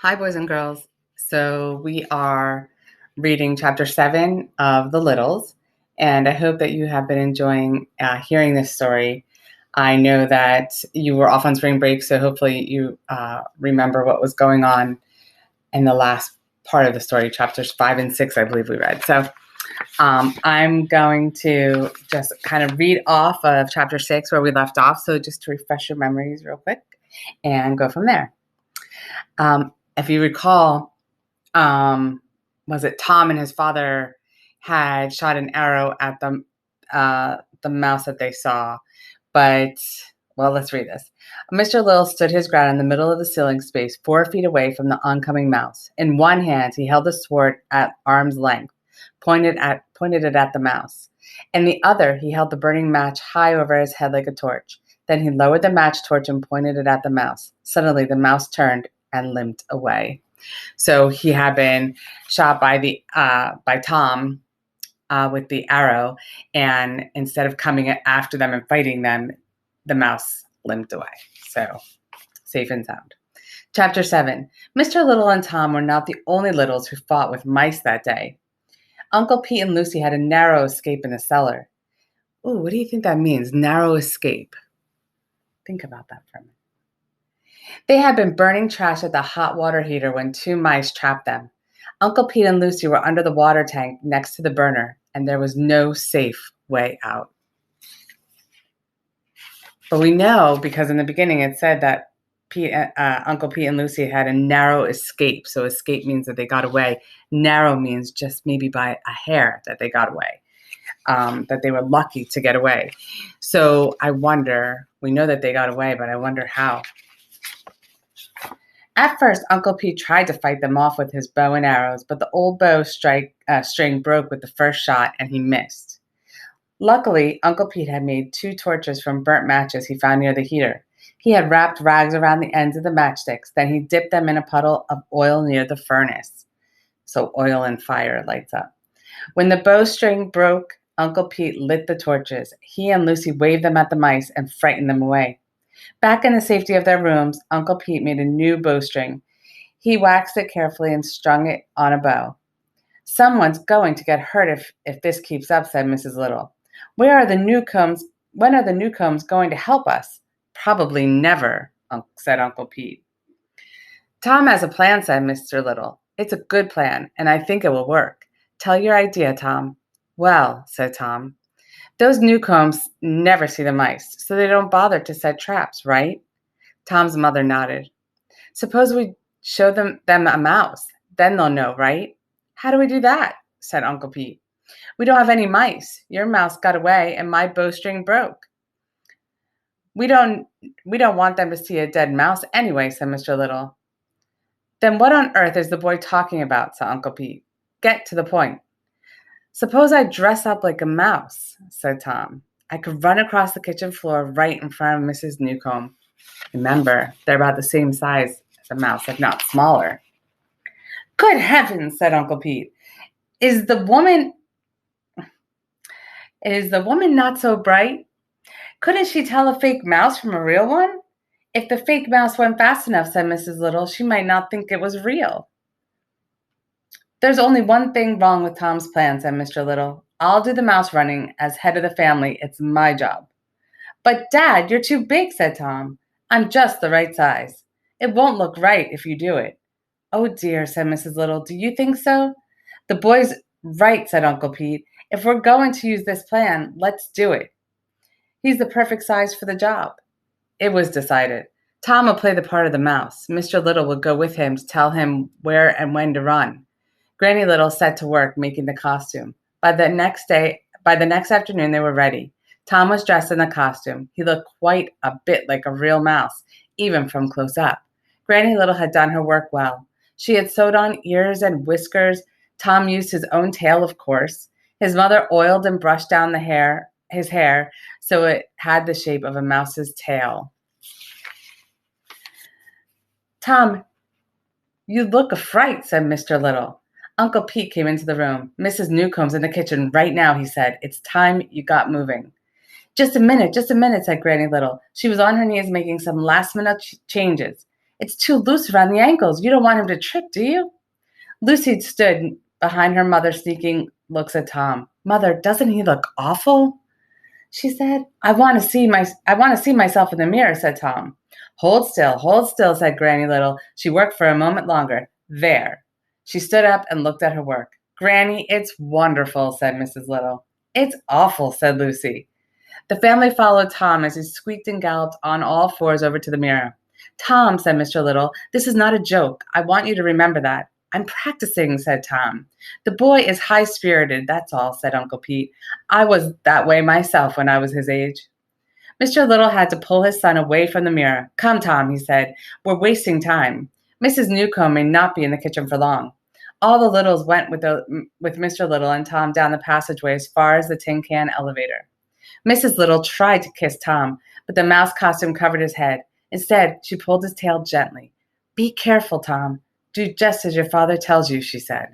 Hi, boys and girls. So we are reading chapter 7 of The Littles, and I hope that you have been enjoying hearing this story. I know that you were off on spring break, so hopefully you remember what was going on in the last part of the story, chapters 5 and 6, I believe we read. So I'm going to just kind of read off of chapter 6 where we left off, so just to refresh your memories real quick and go from there. If you recall, was it Tom and his father had shot an arrow at the mouse that they saw, but let's read this. Mr. Little stood his ground in the middle of the ceiling space, 4 feet away from the oncoming mouse. In one hand, he held a sword at arm's length, pointed it at the mouse. In the other, he held the burning match high over his head like a torch. Then he lowered the match torch and pointed it at the mouse. Suddenly, the mouse turned and limped away. So he had been shot by Tom with the arrow, and instead of coming after them and fighting them, the mouse limped away. So safe and sound. Chapter 7. Mr. Little and Tom were not the only Littles who fought with mice that day. Uncle Pete and Lucy had a narrow escape in the cellar. Ooh, what do you think that means? Narrow escape. Think about that for a minute. They had been burning trash at the hot water heater when 2 mice trapped them. Uncle Pete and Lucy were under the water tank next to the burner, and there was no safe way out. But we know, because in the beginning it said that Uncle Pete and Lucy had a narrow escape. So escape means that they got away. Narrow means just maybe by a hair that they got away, that they were lucky to get away. So I wonder, we know that they got away, but I wonder how. At first, Uncle Pete tried to fight them off with his bow and arrows, but the old bow string broke with the first shot, and he missed. Luckily, Uncle Pete had made 2 torches from burnt matches he found near the heater. He had wrapped rags around the ends of the matchsticks. Then he dipped them in a puddle of oil near the furnace. So oil and fire lights up. When the bowstring broke, Uncle Pete lit the torches. He and Lucy waved them at the mice and frightened them away. Back in the safety of their rooms, Uncle Pete made a new bowstring. He waxed it carefully and strung it on a bow. Someone's going to get hurt if this keeps up, said Mrs. Little. When are the Newcombs going to help us? Probably never, said Uncle Pete. Tom has a plan, said Mr. Little. It's a good plan, and I think it will work. Tell your idea, Tom. Well, said Tom, those Newcombs never see the mice, so they don't bother to set traps, right? Tom's mother nodded. Suppose we show them a mouse. Then they'll know, right? How do we do that? Said Uncle Pete. We don't have any mice. Your mouse got away and my bowstring broke. We don't want them to see a dead mouse anyway, said Mr. Little. Then what on earth is the boy talking about, said Uncle Pete. Get to the point. Suppose I dress up like a mouse, said Tom. I could run across the kitchen floor right in front of Mrs. Newcomb. Remember, they're about the same size as a mouse, if not smaller. Good heavens, said Uncle Pete. Is the woman not so bright? Couldn't she tell a fake mouse from a real one? If the fake mouse went fast enough, said Mrs. Little, she might not think it was real. There's only one thing wrong with Tom's plan, said Mr. Little. I'll do the mouse running. As head of the family, it's my job. But, Dad, you're too big, said Tom. I'm just the right size. It won't look right if you do it. Oh, dear, said Mrs. Little. Do you think so? The boy's right, said Uncle Pete. If we're going to use this plan, let's do it. He's the perfect size for the job. It was decided. Tom would play the part of the mouse. Mr. Little would go with him to tell him where and when to run. Granny Little set to work making the costume. By the next afternoon, they were ready. Tom was dressed in the costume. He looked quite a bit like a real mouse, even from close up. Granny Little had done her work well. She had sewed on ears and whiskers. Tom used his own tail, of course. His mother oiled and brushed down his hair so it had the shape of a mouse's tail. Tom, you look a fright, said Mr. Little. Uncle Pete came into the room. Mrs. Newcomb's in the kitchen right now, he said. It's time you got moving. Just a minute, said Granny Little. She was on her knees making some last-minute changes. It's too loose around the ankles. You don't want him to trip, do you? Lucy stood behind her mother, sneaking looks at Tom. Mother, doesn't he look awful? She said. I want to see myself in the mirror, said Tom. Hold still, said Granny Little. She worked for a moment longer. There. She stood up and looked at her work. Granny, it's wonderful, said Mrs. Little. It's awful, said Lucy. The family followed Tom as he squeaked and galloped on all fours over to the mirror. Tom, said Mr. Little, this is not a joke. I want you to remember that. I'm practicing, said Tom. The boy is high-spirited, that's all, said Uncle Pete. I was that way myself when I was his age. Mr. Little had to pull his son away from the mirror. Come, Tom, he said. We're wasting time. Mrs. Newcomb may not be in the kitchen for long. All the Littles went with Mr. Little and Tom down the passageway as far as the tin can elevator. Mrs. Little tried to kiss Tom, but the mouse costume covered his head. Instead, she pulled his tail gently. Be careful, Tom. Do just as your father tells you, she said.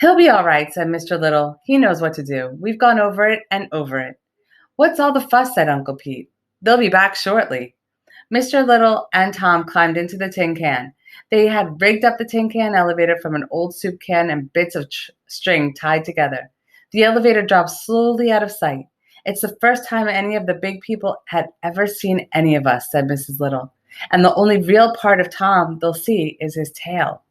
He'll be all right, said Mr. Little. He knows what to do. We've gone over it and over it. What's all the fuss, said Uncle Pete. They'll be back shortly. Mr. Little and Tom climbed into the tin can. They had rigged up the tin can elevator from an old soup can and bits of string tied together. The elevator dropped slowly out of sight. It's the first time any of the big people had ever seen any of us, said Mrs. Little. And the only real part of Tom they'll see is his tail.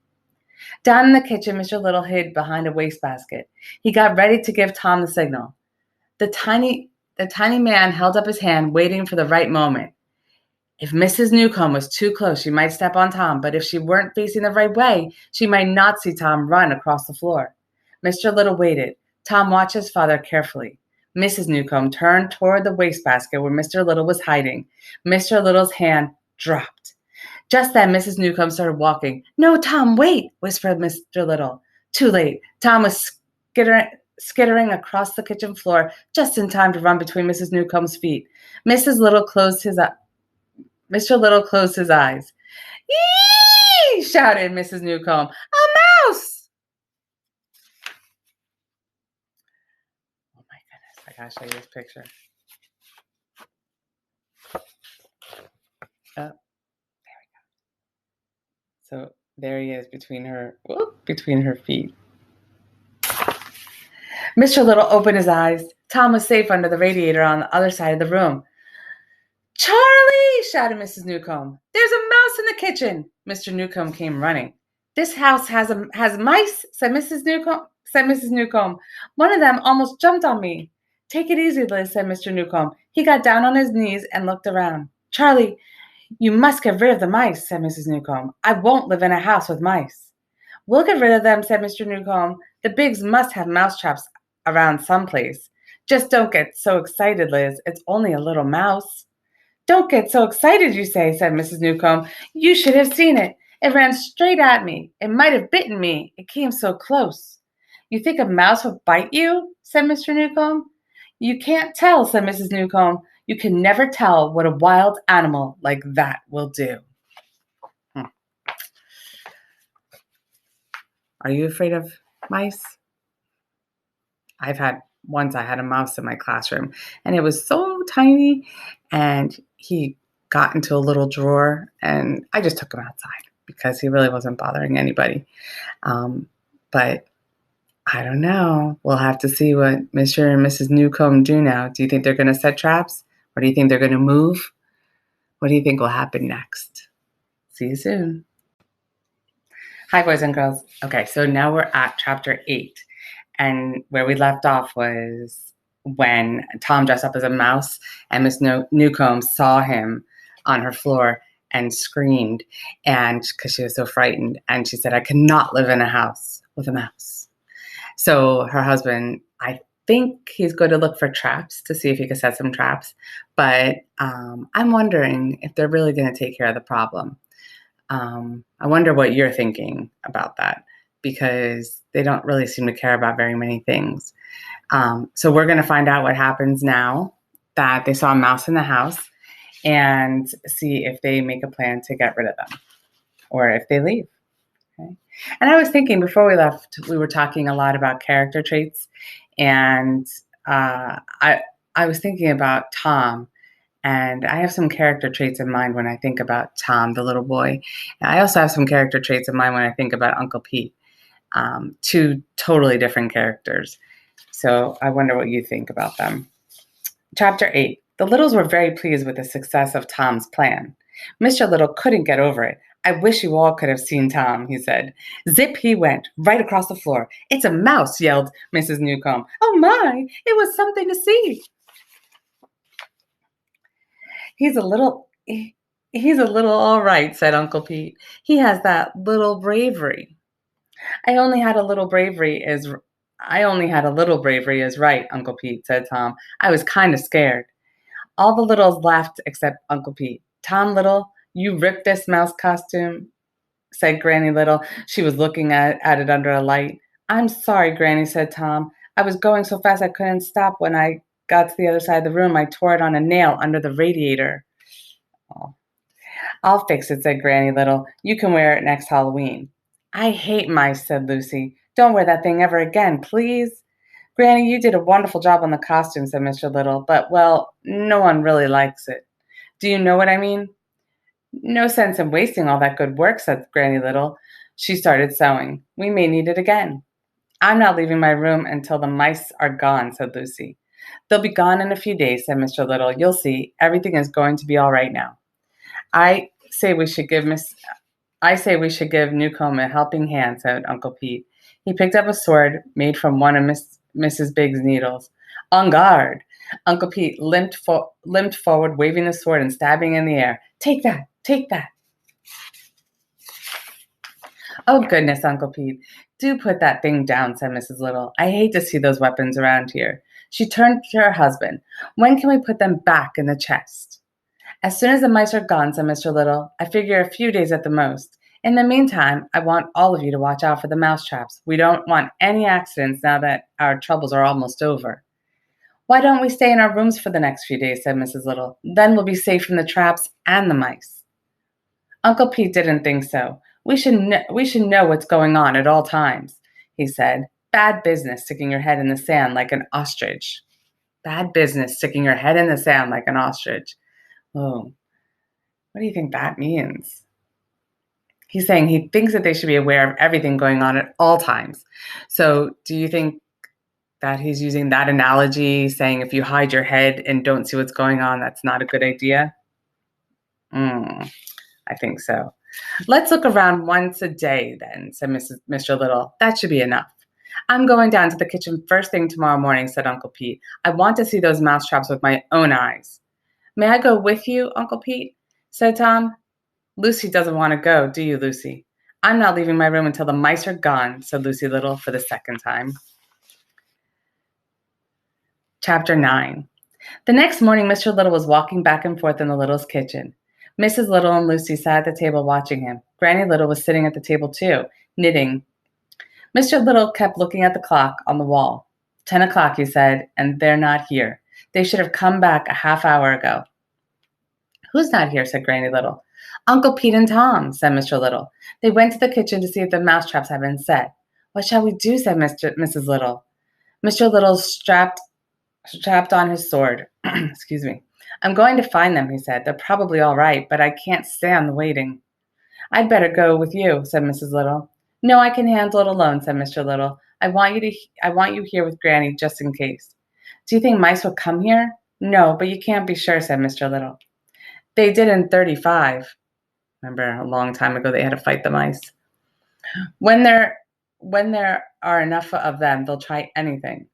Down in the kitchen, Mr. Little hid behind a wastebasket. He got ready to give Tom the signal. The tiny man held up his hand, waiting for the right moment. If Mrs. Newcomb was too close, she might step on Tom, but if she weren't facing the right way, she might not see Tom run across the floor. Mr. Little waited. Tom watched his father carefully. Mrs. Newcomb turned toward the wastebasket where Mr. Little was hiding. Mr. Little's hand dropped. Just then, Mrs. Newcomb started walking. No, Tom, wait, whispered Mr. Little. Too late. Tom was skittering across the kitchen floor just in time to run between Mrs. Newcomb's feet. Mr. Little closed his eyes. Yee! Shouted Mrs. Newcomb. A mouse! Oh my goodness, I gotta show you this picture. Oh, there we go. So there he is between her feet. Mr. Little opened his eyes. Tom was safe under the radiator on the other side of the room. Charlie! Shouted Mrs. Newcomb. There's a mouse in the kitchen. Mr. Newcomb came running. This house has mice, said Mrs. Newcomb. One of them almost jumped on me. Take it easy, Liz, said Mr. Newcomb. He got down on his knees and looked around. Charlie, you must get rid of the mice, said Mrs. Newcomb. I won't live in a house with mice. We'll get rid of them, said Mr. Newcomb. The Biggs must have mouse traps around someplace. Just don't get so excited, Liz. It's only a little mouse. Don't get so excited, you say, said Mrs. Newcomb. You should have seen it. It ran straight at me. It might have bitten me. It came so close. You think a mouse would bite you? Said Mr. Newcomb. You can't tell, said Mrs. Newcomb. You can never tell what a wild animal like that will do. Are you afraid of mice? I had a mouse in my classroom, and it was so tiny, and he got into a little drawer, and I just took him outside because he really wasn't bothering anybody. But I don't know. We'll have to see what Mr. and Mrs. Newcomb do now. Do you think they're going to set traps? Or do you think they're going to move? What do you think will happen next? See you soon. Hi, boys and girls. Okay, so now we're at chapter 8. And where we left off was when Tom dressed up as a mouse and Miss Newcomb saw him on her floor and screamed, and because she was so frightened. And she said, I cannot live in a house with a mouse. So her husband, I think he's going to look for traps to see if he can set some traps. But I'm wondering if they're really going to take care of the problem. I wonder what you're thinking about that, because they don't really seem to care about very many things. So we're going to find out what happens now that they saw a mouse in the house and see if they make a plan to get rid of them or if they leave. Okay. And I was thinking before we left, we were talking a lot about character traits. And I was thinking about Tom And I have some character traits in mind when I think about Tom, the little boy. And I also have some character traits in mind when I think about Uncle Pete. Two totally different characters. So I wonder what you think about them. Chapter 8. The Littles were very pleased with the success of Tom's plan. Mr. Little couldn't get over it. I wish you all could have seen Tom, he said. Zip he went, right across the floor. It's a mouse, yelled Mrs. Newcomb. Oh my, it was something to see. He's a little all right, said Uncle Pete. He has that little bravery. I only had a little bravery is right, Uncle Pete, said Tom. I was kind of scared. All the littles laughed except Uncle Pete. Tom Little, you ripped this mouse costume, said Granny Little. She was looking at it under a light. I'm sorry, Granny, said Tom. I was going so fast I couldn't stop. When I got to the other side of the room, I tore it on a nail under the radiator. Oh. I'll fix it, said Granny Little. You can wear it next Halloween. I hate mice, said Lucy. Don't wear that thing ever again, please. Granny, you did a wonderful job on the costume, said Mr. Little, but, well, no one really likes it. Do you know what I mean? No sense in wasting all that good work, said Granny Little. She started sewing. We may need it again. I'm not leaving my room until the mice are gone, said Lucy. They'll be gone in a few days, said Mr. Little. You'll see. Everything is going to be all right now. I say we should give Newcomb a helping hand, said Uncle Pete. He picked up a sword made from one of Mrs. Big's needles. En garde! Uncle Pete limped forward, waving the sword and stabbing in the air. Take that! Take that! Oh, goodness, Uncle Pete. Do put that thing down, said Mrs. Little. I hate to see those weapons around here. She turned to her husband. When can we put them back in the chest? As soon as the mice are gone, said Mr. Little. I figure a few days at the most. In the meantime, I want all of you to watch out for the mouse traps. We don't want any accidents now that our troubles are almost over. Why don't we stay in our rooms for the next few days, said Mrs. Little. Then we'll be safe from the traps and the mice. Uncle Pete didn't think so. We should know what's going on at all times, he said. Bad business sticking your head in the sand like an ostrich. Bad business sticking your head in the sand like an ostrich. Oh, what do you think that means? He's saying he thinks that they should be aware of everything going on at all times. So do you think that he's using that analogy, saying if you hide your head and don't see what's going on, that's not a good idea? I think so. Let's look around once a day then, said Mr. Little. That should be enough. I'm going down to the kitchen first thing tomorrow morning, said Uncle Pete. I want to see those mouse traps with my own eyes. May I go with you, Uncle Pete? Said Tom. Lucy doesn't want to go, do you, Lucy? I'm not leaving my room until the mice are gone, said Lucy Little for the second time. Chapter 9. The next morning, Mr. Little was walking back and forth in the Littles' kitchen. Mrs. Little and Lucy sat at the table watching him. Granny Little was sitting at the table too, knitting. Mr. Little kept looking at the clock on the wall. 10 o'clock, he said, and they're not here. They should have come back a half hour ago. Who's not here? Said Granny Little. Uncle Pete and Tom, said Mr. Little. They went to the kitchen to see if the mouse traps had been set. What shall we do? Said Mrs. Little. Mr. Little strapped on his sword. Excuse me. I'm going to find them, he said. They're probably all right, but I can't stand the waiting. I'd better go with you, said Mrs. Little. No, I can handle it alone, said Mr. Little. I want you here with Granny just in case. Do you think mice will come here? No, but you can't be sure, said Mr. Little. They did in 35. Remember, a long time ago, they had to fight the mice. When there are enough of them, they'll try anything.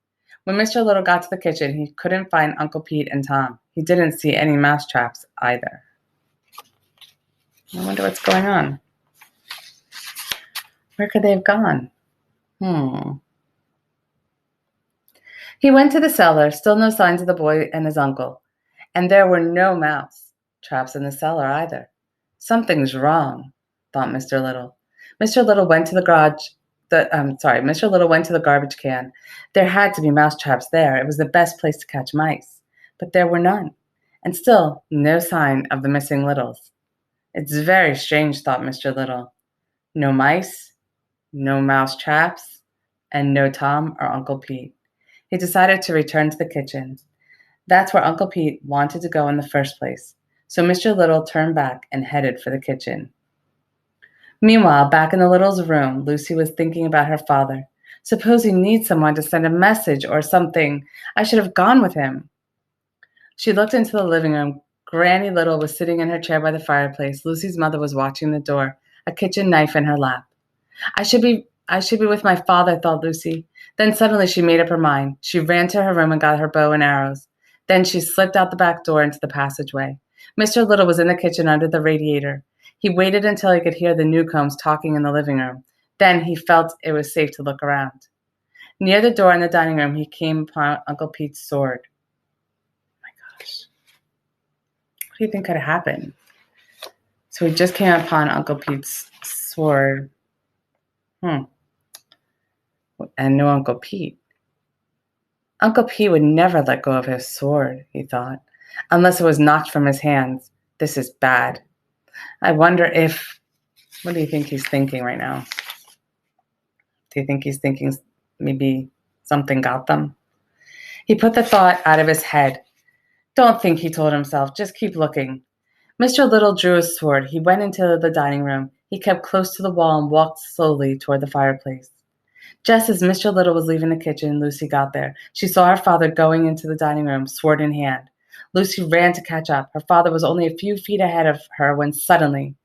When Mr. Little got to the kitchen, he couldn't find Uncle Pete and Tom. He didn't see any mouse traps either. I wonder what's going on. Where could they have gone? He went to the cellar, still no signs of the boy and his uncle. And there were no mouse traps in the cellar either. Something's wrong, thought Mr. Little. Mr. Little went to the garbage can. There had to be mouse traps there. It was the best place to catch mice. But there were none. And still no sign of the missing Littles. It's very strange, thought Mr. Little. No mice, no mouse traps, and no Tom or Uncle Pete. He decided to return to the kitchen. That's where Uncle Pete wanted to go in the first place. So Mr. Little turned back and headed for the kitchen. Meanwhile, back in the Littles' room, Lucy was thinking about her father. Suppose he needs someone to send a message or something. I should have gone with him. She looked into the living room. Granny Little was sitting in her chair by the fireplace. Lucy's mother was watching the door, a kitchen knife in her lap. I should be with my father, thought Lucy. Then suddenly she made up her mind. She ran to her room and got her bow and arrows. Then she slipped out the back door into the passageway. Mr. Little was in the kitchen under the radiator. He waited until he could hear the Newcombs talking in the living room. Then he felt it was safe to look around. Near the door in the dining room, he came upon Uncle Pete's sword. Oh my gosh. What do you think could have happened? So he just came upon Uncle Pete's sword. And no Uncle Pete. Uncle Pete would never let go of his sword, he thought, unless it was knocked from his hands. This is bad. I wonder if... What do you think he's thinking right now? Do you think he's thinking maybe something got them? He put the thought out of his head. Don't think, he told himself. Just keep looking. Mr. Little drew his sword. He went into the dining room. He kept close to the wall and walked slowly toward the fireplace. Just as Mr. Little was leaving the kitchen, Lucy got there. She saw her father going into the dining room, sword in hand. Lucy ran to catch up. Her father was only a few feet ahead of her when suddenly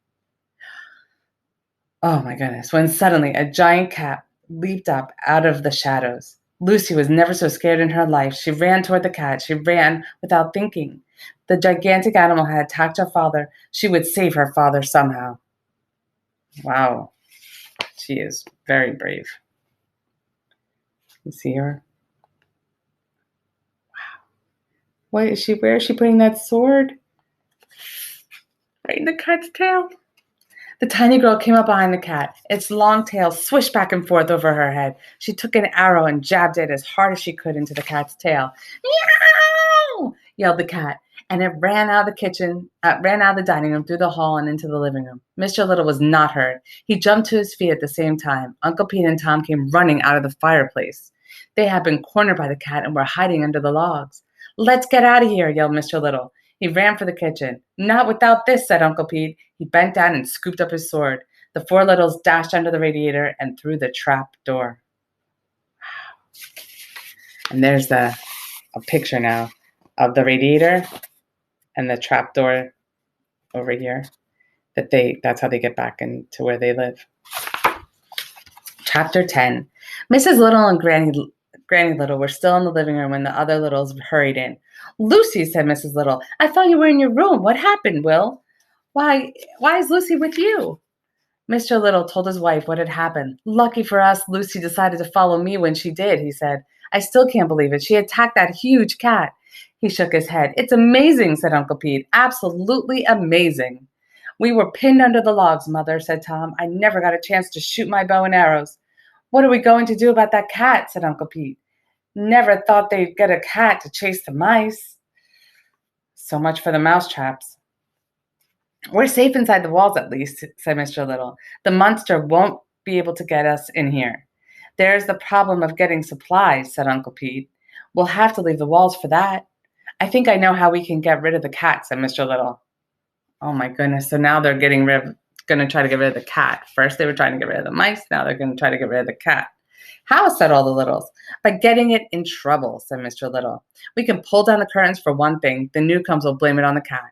a giant cat leaped up out of the shadows. Lucy was never so scared in her life. She ran toward the cat. She ran without thinking. The gigantic animal had attacked her father. She would save her father somehow. Wow. She is very brave. You see her? Wow. Where is she putting that sword? Right in the cat's tail. The tiny girl came up behind the cat. Its long tail swished back and forth over her head. She took an arrow and jabbed it as hard as she could into the cat's tail. Meow! Yelled the cat, and it ran out of the dining room, through the hall, and into the living room. Mr. Little was not hurt. He jumped to his feet at the same time. Uncle Pete and Tom came running out of the fireplace. They had been cornered by the cat and were hiding under the logs. Let's get out of here, yelled Mr. Little. He ran for the kitchen. Not without this, said Uncle Pete. He bent down and scooped up his sword. The four Littles dashed under the radiator and through the trap door. And there's a picture now of the radiator and the trap door over here. That's how they get back into where they live. Chapter 10. Mrs. Little and Granny Little were still in the living room when the other Littles hurried in. Lucy, said Mrs. Little, I thought you were in your room. What happened, Will? Why is Lucy with you? Mr. Little told his wife what had happened. Lucky for us, Lucy decided to follow me when she did, he said. I still can't believe it. She attacked that huge cat. He shook his head. It's amazing, said Uncle Pete. Absolutely amazing. We were pinned under the logs, Mother, said Tom. I never got a chance to shoot my bow and arrows. What are we going to do about that cat, said Uncle Pete. Never thought they'd get a cat to chase the mice. So much for the mouse traps. We're safe inside the walls, at least, said Mr. Little. The monster won't be able to get us in here. There's the problem of getting supplies, said Uncle Pete. We'll have to leave the walls for that. I think I know how we can get rid of the cat, said Mr. Little. Oh my goodness, so now they're going to try to get rid of the cat. First they were trying to get rid of the mice, now they're going to try to get rid of the cat. How, said all the Littles. By getting it in trouble, said Mr. Little. We can pull down the curtains for one thing. The Newcombs will blame it on the cat.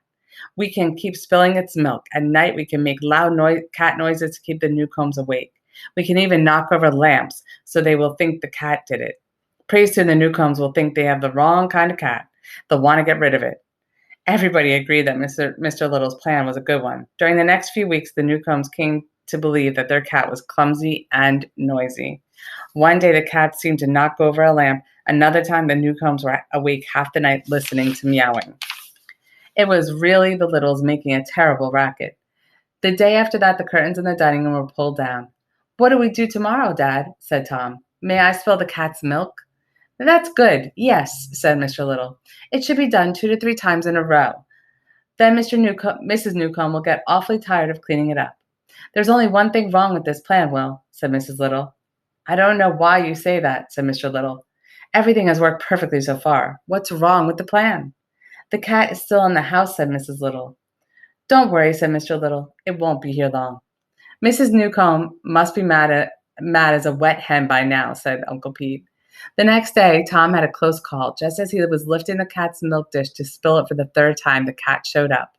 We can keep spilling its milk. At night, we can make loud cat noises to keep the Newcombs awake. We can even knock over lamps so they will think the cat did it. Pretty soon, the Newcombs will think they have the wrong kind of cat. They'll want to get rid of it. Everybody agreed that Mr. Little's plan was a good one. During the next few weeks, the Newcombs came to believe that their cat was clumsy and noisy. One day, the cat seemed to knock over a lamp. Another time, the Newcombs were awake half the night listening to meowing. It was really the Littles making a terrible racket. The day after that, the curtains in the dining room were pulled down. What do we do tomorrow, Dad? Said Tom. May I spill the cat's milk? That's good. Yes, said Mr. Little. It should be done 2 to 3 times in a row. Then Mrs. Newcomb will get awfully tired of cleaning it up. There's only one thing wrong with this plan, Will, said Mrs. Little. I don't know why you say that, said Mr. Little. Everything has worked perfectly so far. What's wrong with the plan? The cat is still in the house, said Mrs. Little. Don't worry, said Mr. Little. It won't be here long. Mrs. Newcomb must be mad as a wet hen by now, said Uncle Pete. The next day, Tom had a close call. Just as he was lifting the cat's milk dish to spill it for the third time, the cat showed up.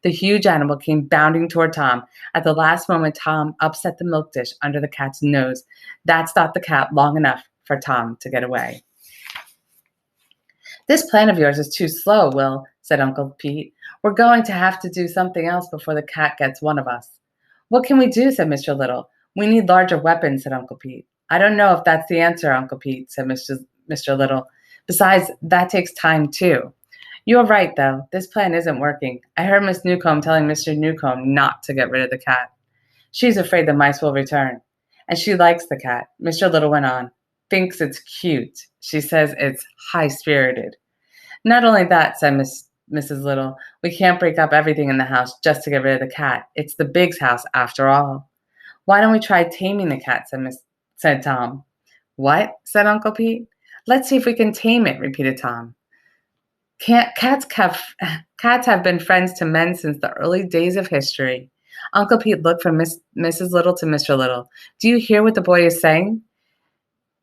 The huge animal came bounding toward Tom. At the last moment, Tom upset the milk dish under the cat's nose. That stopped the cat long enough for Tom to get away. This plan of yours is too slow, Will, said Uncle Pete. We're going to have to do something else before the cat gets one of us. What can we do, said Mr. Little. We need larger weapons, said Uncle Pete. I don't know if that's the answer, Uncle Pete, said Mr. Little. Besides, that takes time, too. You're right, though. This plan isn't working. I heard Miss Newcomb telling Mr. Newcomb not to get rid of the cat. She's afraid the mice will return. And she likes the cat, Mr. Little went on. Thinks it's cute. She says it's high-spirited. Not only that, said Mrs. Little, we can't break up everything in the house just to get rid of the cat. It's the Biggs house, after all. Why don't we try taming the cat, said Tom. What? Said Uncle Pete. Let's see if we can tame it, repeated Tom. Cats have been friends to men since the early days of history. Uncle Pete looked from Mrs. Little to Mr. Little. Do you hear what the boy is saying?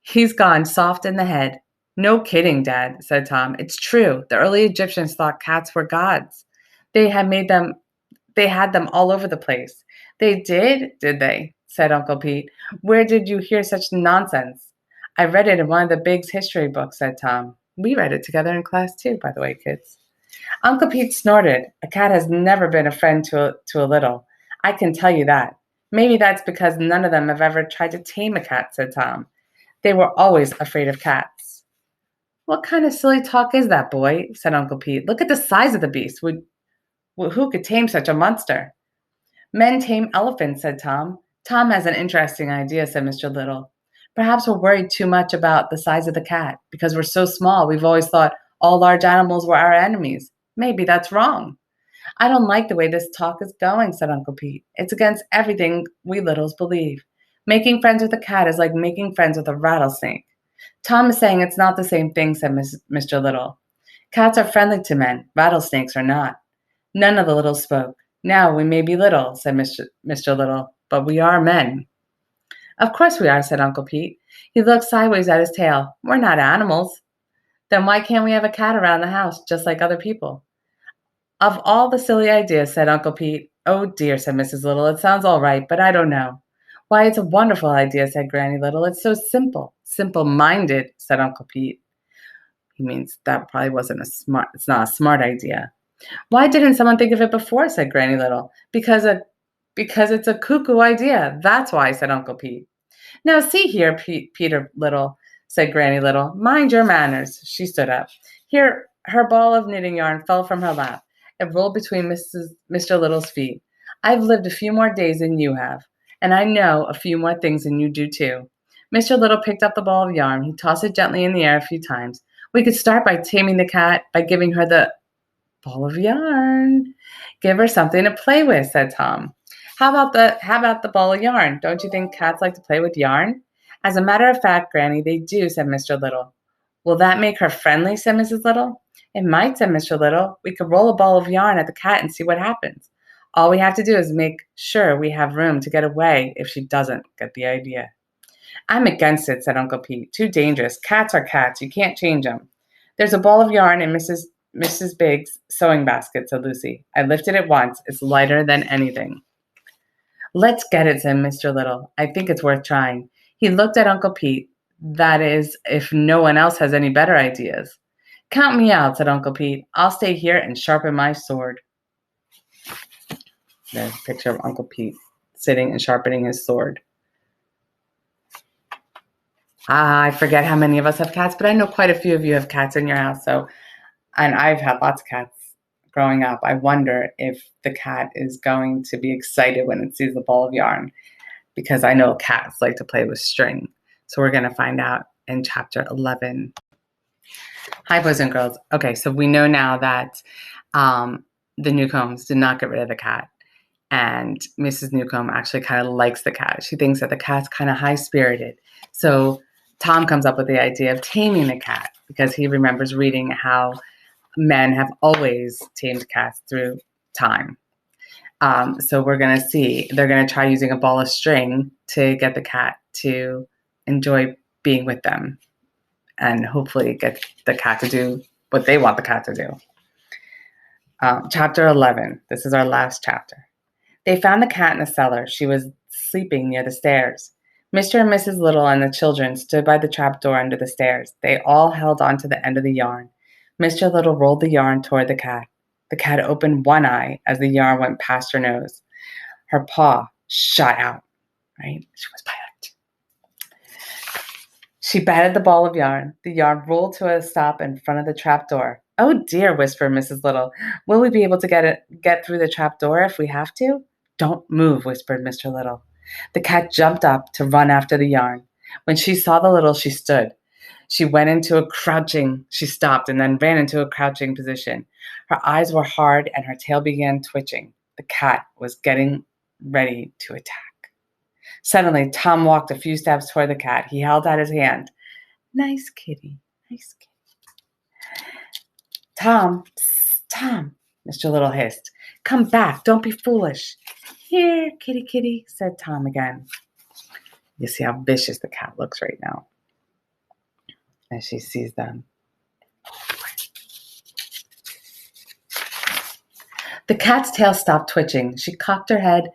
He's gone soft in the head. No kidding, Dad, said Tom. It's true. The early Egyptians thought cats were gods. They had them all over the place. They did they? Said Uncle Pete. Where did you hear such nonsense? I read it in one of the Biggs history books, said Tom. We read it together in class too, by the way, kids. Uncle Pete snorted. A cat has never been a friend to a little. I can tell you that. Maybe that's because none of them have ever tried to tame a cat, said Tom. They were always afraid of cats. What kind of silly talk is that, boy? Said Uncle Pete. Look at the size of the beast. Who could tame such a monster? Men tame elephants, said Tom. Tom has an interesting idea, said Mr. Little. Perhaps we're worried too much about the size of the cat. Because we're so small, we've always thought all large animals were our enemies. Maybe that's wrong. I don't like the way this talk is going, said Uncle Pete. It's against everything we littles believe. Making friends with a cat is like making friends with a rattlesnake. Tom is saying it's not the same thing, said Mr. Little. Cats are friendly to men. Rattlesnakes are not. None of the littles spoke. Now we may be little, said Mr. Little, but we are men. Of course we are, said Uncle Pete. He looked sideways at his tail. We're not animals. Then why can't we have a cat around the house, just like other people? Of all the silly ideas, said Uncle Pete. Oh dear, said Mrs. Little. It sounds all right, but I don't know. Why, it's a wonderful idea, said Granny Little. It's so simple. Simple-minded, said Uncle Pete. He means that probably it's not a smart idea. Why didn't someone think of it before, said Granny Little. Because it's a cuckoo idea. That's why, said Uncle Pete. Now see here, Peter Little, said Granny Little. Mind your manners. She stood up. Here, her ball of knitting yarn fell from her lap. It rolled between Mr. Little's feet. I've lived a few more days than you have, and I know a few more things than you do too. Mr. Little picked up the ball of yarn. He tossed it gently in the air a few times. We could start by taming the cat by giving her the ball of yarn. Give her something to play with, said Tom. How about the ball of yarn? Don't you think cats like to play with yarn? As a matter of fact, Granny, they do, said Mr. Little. Will that make her friendly, said Mrs. Little. It might, said Mr. Little. We could roll a ball of yarn at the cat and see what happens. All we have to do is make sure we have room to get away if she doesn't get the idea. I'm against it, said Uncle Pete. Too dangerous. Cats are cats. You can't change them. There's a ball of yarn in Mrs. Biggs' sewing basket, said Lucy. I lifted it once. It's lighter than anything. Let's get it, said Mr. Little. I think it's worth trying. He looked at Uncle Pete. That is, if no one else has any better ideas. Count me out, said Uncle Pete. I'll stay here and sharpen my sword. There's a picture of Uncle Pete sitting and sharpening his sword. I forget how many of us have cats, but I know quite a few of you have cats in your house. And I've had lots of cats growing up. I wonder if the cat is going to be excited when it sees the ball of yarn, because I know cats like to play with string. So we're going to find out in chapter 11. Hi, boys and girls. Okay, so we know now that the Newcombs did not get rid of the cat. And Mrs. Newcomb actually kind of likes the cat. She thinks that the cat's kind of high-spirited. So Tom comes up with the idea of taming the cat because he remembers reading how men have always tamed cats through time. So we're going to see, they're going to try using a ball of string to get the cat to enjoy being with them and hopefully get the cat to do what they want the cat to do. Chapter 11. This is our last chapter. They found the cat in the cellar. She was sleeping near the stairs. Mr. and Mrs. Little and the children stood by the trapdoor under the stairs. They all held on to the end of the yarn. Mr. Little rolled the yarn toward the cat. The cat opened one eye as the yarn went past her nose. Her paw shot out, right? She was panicked. She batted the ball of yarn. The yarn rolled to a stop in front of the trapdoor. "Oh dear," whispered Mrs. Little. "Will we be able to get through the trapdoor if we have to?" "Don't move," whispered Mr. Little. The cat jumped up to run after the yarn. When she saw the little, she stood. She stopped and then ran into a crouching position. Her eyes were hard and her tail began twitching. The cat was getting ready to attack. Suddenly, Tom walked a few steps toward the cat. He held out his hand. "Nice kitty, nice kitty." "Tom, psst, Tom," Mr. Little hissed. "Come back, don't be foolish." "Here, kitty, kitty," said Tom again. You see how vicious the cat looks right now as she sees them. The cat's tail stopped twitching. She cocked her head.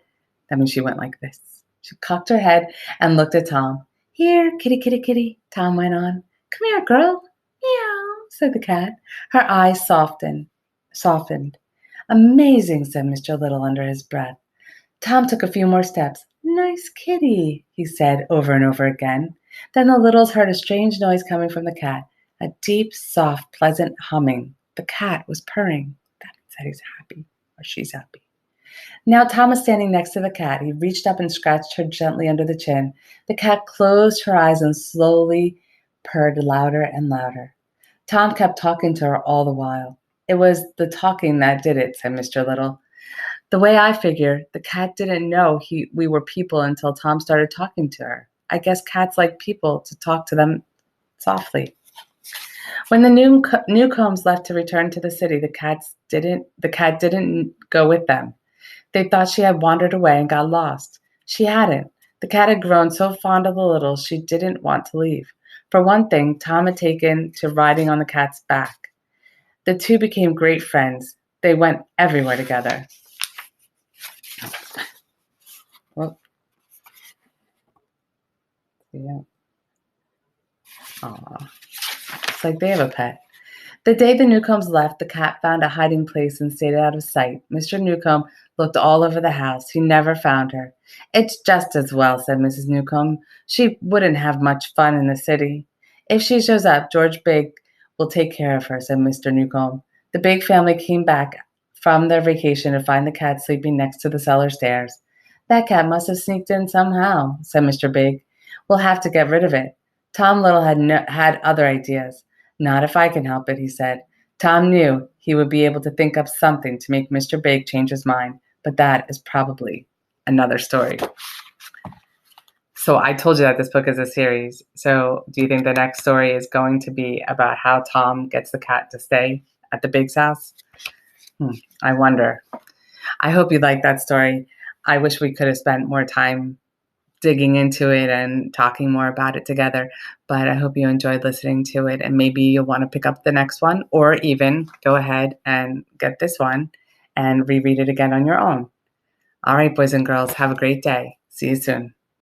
That means she went like this. She cocked her head and looked at Tom. "Here, kitty, kitty, kitty," Tom went on. "Come here, girl." "Meow," said the cat. Her eyes softened. "Amazing," said Mr. Little under his breath. Tom took a few more steps. "Nice kitty," he said over and over again. Then the Littles heard a strange noise coming from the cat, a deep, soft, pleasant humming. The cat was purring. That means that he's happy or she's happy. Now Tom was standing next to the cat. He reached up and scratched her gently under the chin. The cat closed her eyes and slowly purred louder and louder. Tom kept talking to her all the while. "It was the talking that did it," said Mr. Little. "The way I figure, the cat didn't know we were people until Tom started talking to her. I guess cats like people to talk to them softly." When the Newcombs left to return to the city, the cat didn't go with them. They thought she had wandered away and got lost. She hadn't. The cat had grown so fond of the Littles she didn't want to leave. For one thing, Tom had taken to riding on the cat's back. The two became great friends. They went everywhere together. Well, yeah. Aw. It's like they have a pet. The day the Newcombs left, the cat found a hiding place and stayed out of sight. Mr. Newcomb looked all over the house. He never found her. "It's just as well," said Mrs. Newcomb. "She wouldn't have much fun in the city." "If she shows up, George Big will take care of her," said Mr. Newcomb. The Big family came back from their vacation to find the cat sleeping next to the cellar stairs. "That cat must have sneaked in somehow," said Mr. Big. "We'll have to get rid of it." Tom Little had other ideas. "Not if I can help it," he said. Tom knew he would be able to think up something to make Mr. Big change his mind, but that is probably another story. So I told you that this book is a series. So do you think the next story is going to be about how Tom gets the cat to stay at the Big's house? I wonder. I hope you liked that story. I wish we could have spent more time digging into it and talking more about it together. But I hope you enjoyed listening to it, and maybe you'll want to pick up the next one, or even go ahead and get this one and reread it again on your own. All right, boys and girls, have a great day. See you soon.